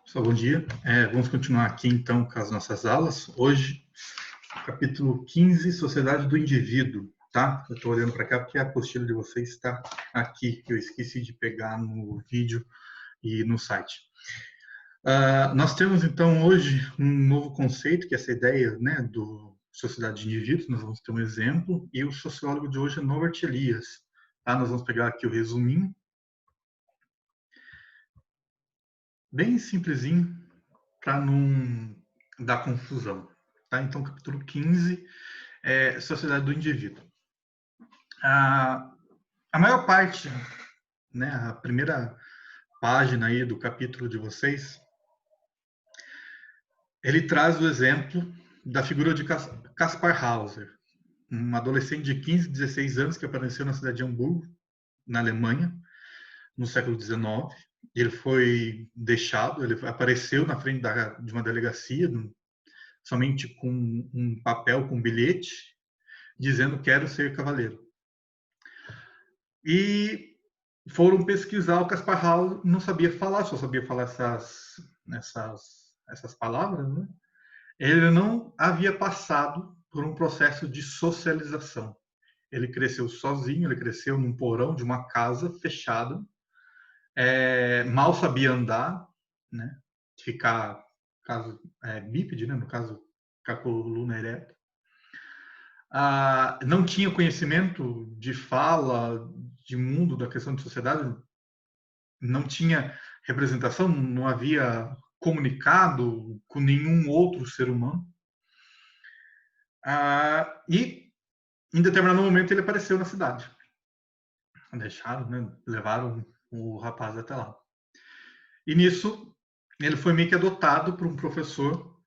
Pessoal, bom dia. Vamos continuar aqui, então, com as nossas aulas. Hoje, capítulo 15, Sociedade do Indivíduo, tá? Eu estou olhando para cá porque a apostila de vocês está aqui, que eu esqueci de pegar no vídeo e no site. Nós temos, então, hoje um novo conceito, que é essa ideia, né, do Sociedade de Indivíduos. Nós vamos ter um exemplo, e o sociólogo de hoje é Norbert Elias. Tá? Nós vamos pegar aqui o resuminho, bem simplesinho, para não dar confusão. Tá? Então, capítulo 15 é Sociedade do Indivíduo. A maior parte, né, a primeira página aí do capítulo de vocês, ele traz o exemplo da figura de Kaspar Hauser, um adolescente de 15, 16 anos que apareceu na cidade de Hamburgo, na Alemanha, no século XIX. Ele foi deixado, ele apareceu na frente de uma delegacia, somente com um papel, com um bilhete, dizendo quero ser cavaleiro. E foram pesquisar, o Kaspar Hauser não sabia falar, só sabia falar essas palavras, né? Ele não havia passado por um processo de socialização. Ele cresceu sozinho, ele cresceu num porão de uma casa fechada, mal sabia andar, né? Ficar, caso bípede, né? No caso, com a coluna ereta. Não tinha conhecimento de fala, de mundo, da questão de sociedade, não tinha representação, não havia comunicado com nenhum outro ser humano. E, em determinado momento, ele apareceu na cidade. Deixaram, né? Levaram o rapaz até lá. E nisso, ele foi meio que adotado por um professor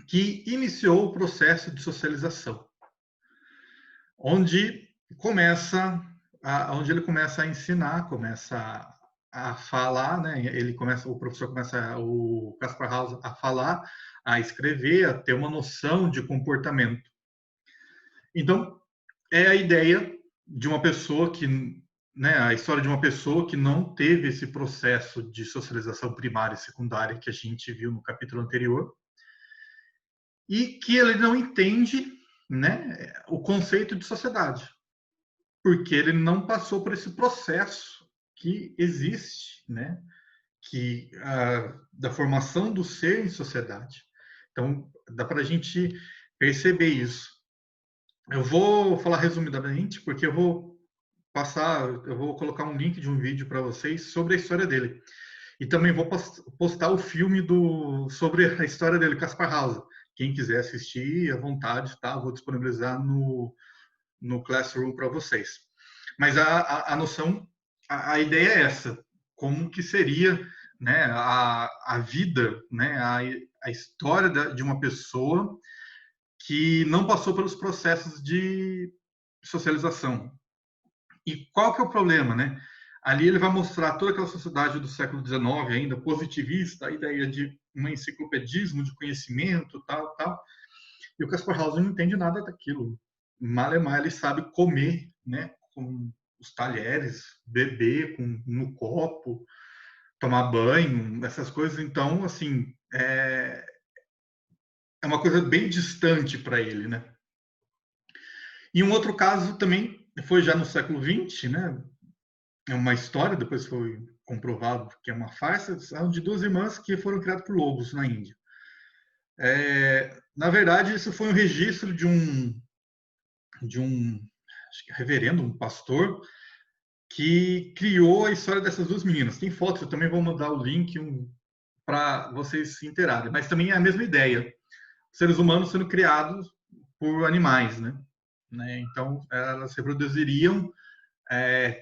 que iniciou o processo de socialização, onde ele começa a ensinar, começa a falar, né? O Kaspar Hauser a falar, a escrever, a ter uma noção de comportamento. Então, é a ideia de uma pessoa que, né, a história de uma pessoa que não teve esse processo de socialização primária e secundária que a gente viu no capítulo anterior, e que ele não entende, né, o conceito de sociedade, porque ele não passou por esse processo que existe, né, da formação do ser em sociedade. Então, dá para a gente perceber isso. Eu vou falar resumidamente, porque eu vou colocar um link de um vídeo para vocês sobre a história dele. E também vou postar o filme sobre a história dele, Kaspar Hauser. Quem quiser assistir, à vontade, tá? Vou disponibilizar no Classroom para vocês. Mas a noção, a ideia é essa. Como que seria, né, a vida, né, a história de uma pessoa que não passou pelos processos de socialização. E qual que é o problema, né? Ali ele vai mostrar toda aquela sociedade do século XIX ainda positivista, a ideia de um enciclopedismo de conhecimento, tal, tal. E o Kaspar Hauser não entende nada daquilo. Mal é mal, ele sabe comer, né, com os talheres, beber no copo, tomar banho, essas coisas. Então, assim, é uma coisa bem distante para ele, né? E um outro caso também foi já no século XX, né? É uma história, depois foi comprovado que é uma farsa, de duas irmãs que foram criadas por lobos na Índia. Na verdade, isso foi um registro de um acho que reverendo, um pastor, que criou a história dessas duas meninas. Tem fotos, eu também vou mandar o link para vocês se interarem. Mas também é a mesma ideia. Seres humanos sendo criados por animais, né? Então, elas reproduziriam,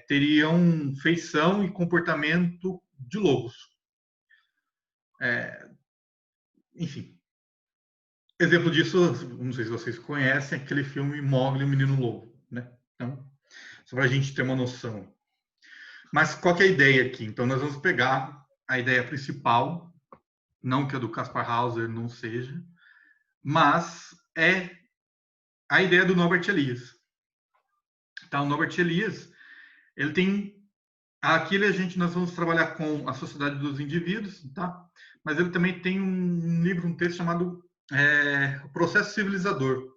teriam feição e comportamento de lobos. Enfim. Exemplo disso, não sei se vocês conhecem, aquele filme Mowgli, o Menino Lobo, né? Então, só para a gente ter uma noção. Mas qual que é a ideia aqui? Então, nós vamos pegar a ideia principal, não que a do Kaspar Hauser não seja, mas é a ideia do Norbert Elias. Então, o Norbert Elias, ele tem Aqui nós vamos trabalhar com a sociedade dos indivíduos, tá? Mas ele também tem um livro, um texto chamado O Processo Civilizador.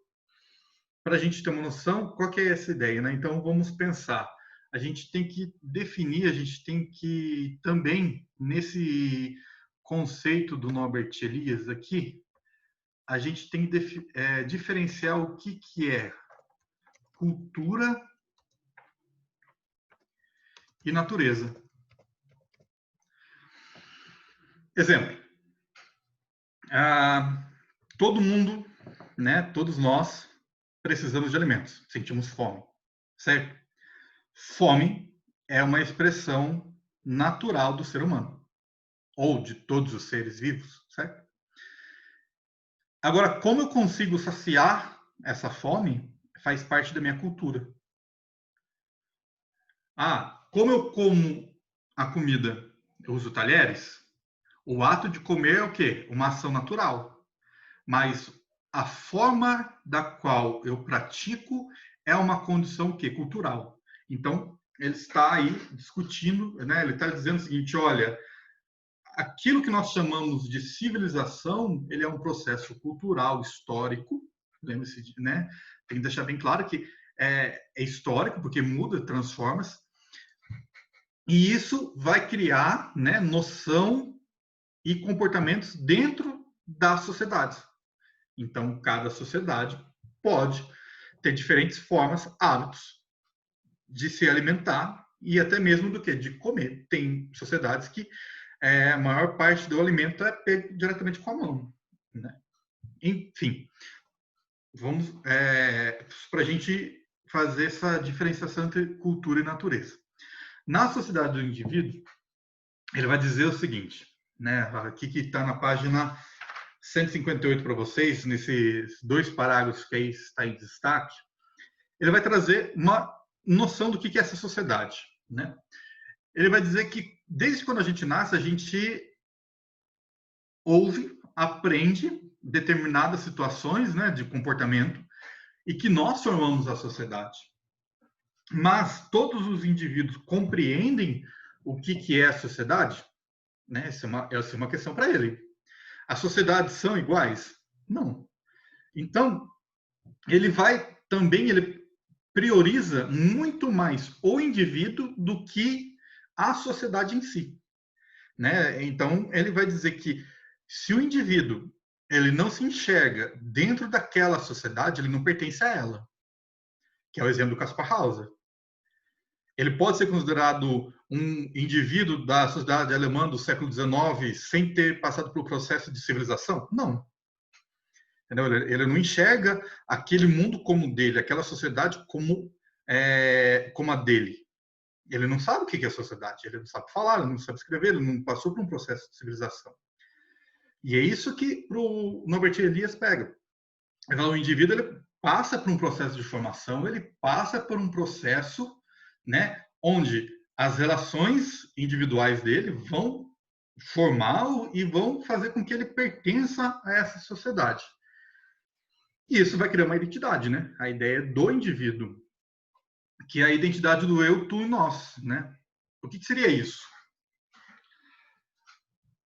Para a gente ter uma noção, qual que é essa ideia, né? Então, vamos pensar. A gente tem que definir, a gente tem que também, nesse conceito do Norbert Elias aqui, a gente tem que diferenciar o que é cultura e natureza. Exemplo. Todo mundo, né, todos nós, precisamos de alimentos, sentimos fome, certo? Fome é uma expressão natural do ser humano, ou de todos os seres vivos, certo? Agora, como eu consigo saciar essa fome, faz parte da minha cultura. Como eu como a comida? Eu uso talheres? O ato de comer é o quê? Uma ação natural. Mas a forma da qual eu pratico é uma condição o quê? Cultural. Então, ele está aí discutindo, né? Ele está dizendo o seguinte, olha, aquilo que nós chamamos de civilização, ele é um processo cultural, histórico, lembre-se, né? Tem que deixar bem claro que é histórico, porque muda, transforma-se, e isso vai criar, né, noção e comportamentos dentro das sociedades. Então, cada sociedade pode ter diferentes formas, hábitos de se alimentar e até mesmo do que de comer. Tem sociedades que a maior parte do alimento é pego diretamente com a mão, né? Enfim, vamos para a gente fazer essa diferenciação entre cultura e natureza. Na sociedade do indivíduo, ele vai dizer o seguinte, né? Aqui que está na página 158 para vocês, nesses 2 parágrafos que aí está em destaque, ele vai trazer uma noção do que é essa sociedade, né? Ele vai dizer que desde quando a gente nasce, a gente ouve, aprende determinadas situações, né, de comportamento e que nós formamos a sociedade. Mas todos os indivíduos compreendem o que é a sociedade? Né? Essa é uma questão para ele. As sociedades são iguais? Não. Então, ele prioriza muito mais o indivíduo do que a sociedade em si, né? Então, ele vai dizer que se o indivíduo ele não se enxerga dentro daquela sociedade, ele não pertence a ela, que é o exemplo do Caspar Hauser. Ele pode ser considerado um indivíduo da sociedade alemã do século XIX sem ter passado pelo processo de civilização? Não. Entendeu? Ele não enxerga aquele mundo como dele, aquela sociedade como a dele. Ele não sabe o que é sociedade, ele não sabe falar, ele não sabe escrever, ele não passou por um processo de civilização. E é isso que o Norbert Elias pega. O indivíduo ele passa por um processo de formação, ele passa por um processo, né, onde as relações individuais dele vão formá-lo e vão fazer com que ele pertença a essa sociedade. E isso vai criar uma identidade, né? A ideia do indivíduo, que é a identidade do eu, tu e nós, né? O que seria isso?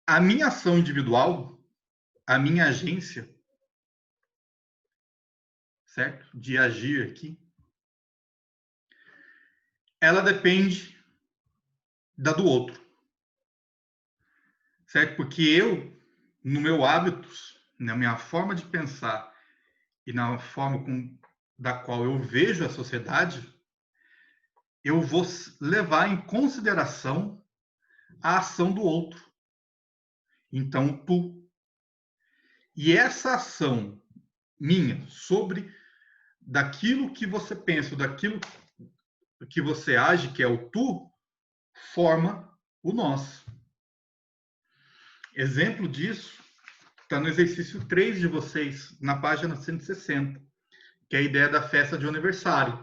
A minha ação individual, a minha agência, certo? De agir aqui, ela depende da do outro, certo? Porque eu, no meu hábitos, na minha forma de pensar e na forma da qual eu vejo a sociedade, eu vou levar em consideração a ação do outro. Então, tu. E essa ação minha sobre daquilo que você pensa, daquilo que você age, que é o tu, forma o nós. Exemplo disso está no exercício 3 de vocês, na página 160, que é a ideia da festa de aniversário.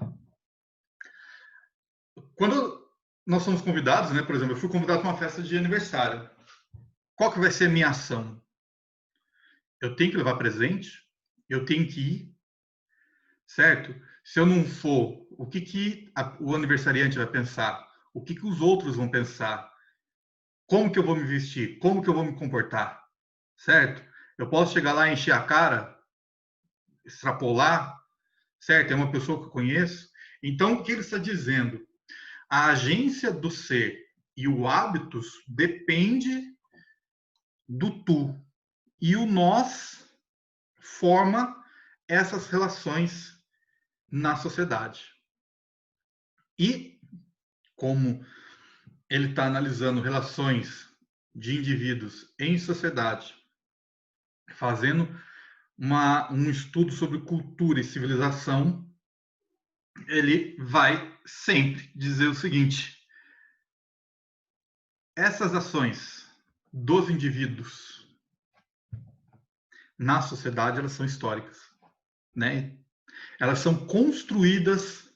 Quando nós somos convidados, né, por exemplo, eu fui convidado para uma festa de aniversário. Qual que vai ser a minha ação? Eu tenho que levar presente? Eu tenho que ir? Certo? Se eu não for, o que o aniversariante vai pensar? O que os outros vão pensar? Como que eu vou me vestir? Como que eu vou me comportar? Certo? Eu posso chegar lá, encher a cara, extrapolar, certo? É uma pessoa que eu conheço. Então, o que ele está dizendo? A agência do ser e o hábitos depende do tu. E o nós forma essas relações na sociedade. E, como ele está analisando relações de indivíduos em sociedade, fazendo um estudo sobre cultura e civilização, ele vai sempre dizer o seguinte: essas ações dos indivíduos na sociedade, elas são históricas, né? Elas são construídas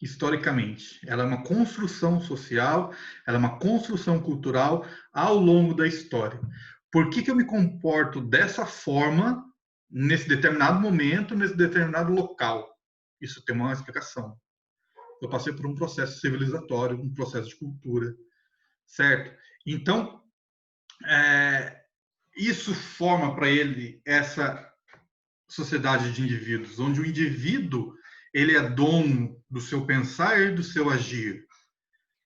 historicamente. Ela é uma construção social, ela é uma construção cultural ao longo da história. Por que eu me comporto dessa forma nesse determinado momento, nesse determinado local? Isso tem uma explicação. Eu passei por um processo civilizatório, um processo de cultura, certo? Então, isso forma para ele essa sociedade de indivíduos, onde o indivíduo ele é dono do seu pensar e do seu agir.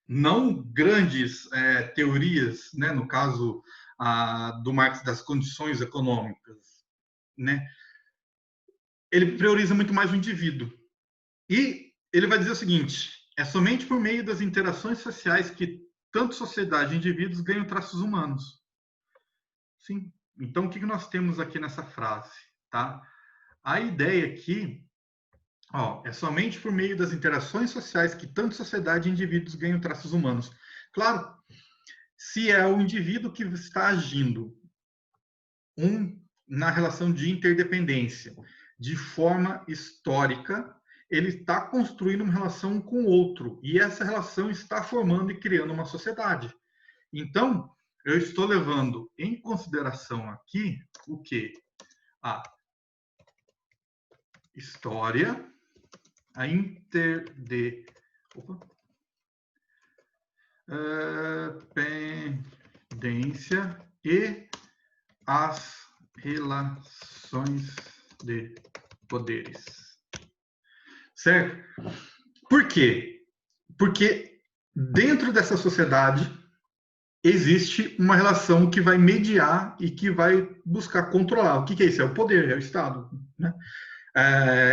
Não grandes teorias, né, no caso do Marx das condições econômicas, né? Ele prioriza muito mais o indivíduo. E ele vai dizer o seguinte: é somente por meio das interações sociais que tanto sociedade e indivíduos ganham traços humanos. Sim. Então, o que nós temos aqui nessa frase? Tá? A ideia aqui, é somente por meio das interações sociais que tanto sociedade e indivíduos ganham traços humanos. Claro, se é o indivíduo que está agindo na relação de interdependência, de forma histórica, ele está construindo uma relação com o outro, e essa relação está formando e criando uma sociedade. Então, eu estou levando em consideração aqui o quê? A história, a interdependência e as relações de poderes. Certo? Por quê? Porque dentro dessa sociedade existe uma relação que vai mediar e que vai buscar controlar. O que é isso? É o poder, é o Estado. Né?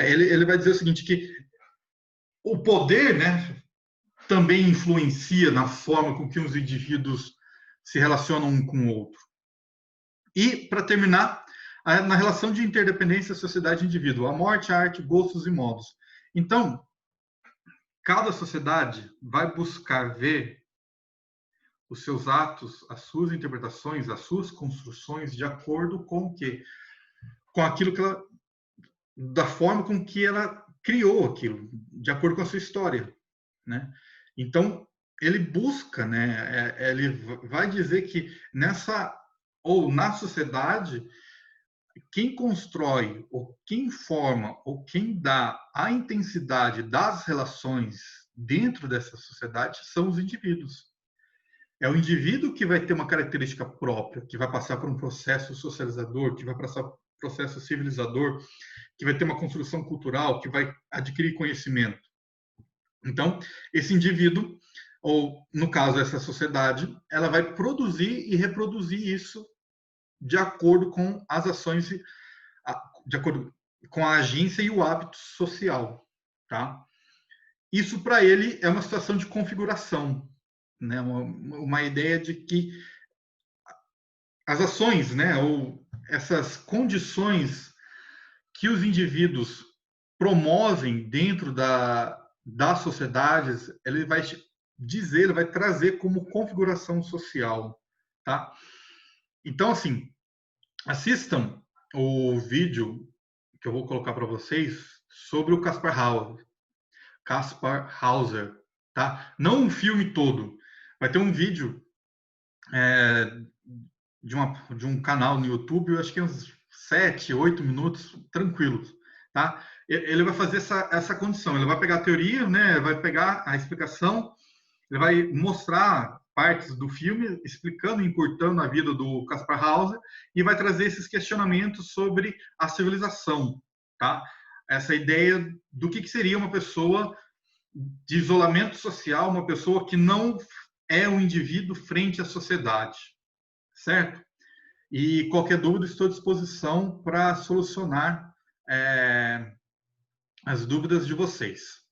Ele vai dizer o seguinte, que o poder, né, também influencia na forma com que os indivíduos se relacionam um com o outro. E, para terminar, na relação de interdependência sociedade-indivíduo, a morte, a arte, gostos e modos. Então, cada sociedade vai buscar ver os seus atos, as suas interpretações, as suas construções de acordo com o quê? Com aquilo que ela, da forma com que ela criou aquilo, de acordo com a sua história, né? Então, ele busca, né? Ele vai dizer que na sociedade, quem constrói, ou quem forma, ou quem dá a intensidade das relações dentro dessa sociedade são os indivíduos. É o indivíduo que vai ter uma característica própria, que vai passar por um processo socializador, que vai passar por um processo civilizador, que vai ter uma construção cultural, que vai adquirir conhecimento. Então, esse indivíduo, ou no caso essa sociedade, ela vai produzir e reproduzir isso de acordo com as ações, de acordo com a agência e o hábito social, tá? Isso para ele é uma situação de configuração, né? Uma ideia de que as ações, né, ou essas condições que os indivíduos promovem dentro das sociedades, ele vai dizer, ele vai trazer como configuração social, tá? Então, assim, assistam o vídeo que eu vou colocar para vocês sobre o Kaspar Hauser, tá? Não um filme todo, vai ter um vídeo de um canal no YouTube, eu acho que é uns 7, 8 minutos, tranquilos, tá? Ele vai fazer essa condição, ele vai pegar a teoria, né? Vai pegar a explicação, ele vai mostrar partes do filme explicando, encurtando a vida do Kaspar Hauser e vai trazer esses questionamentos sobre a civilização, tá? Essa ideia do que seria uma pessoa de isolamento social, uma pessoa que não é um indivíduo frente à sociedade, certo? E qualquer dúvida, estou à disposição para solucionar as dúvidas de vocês.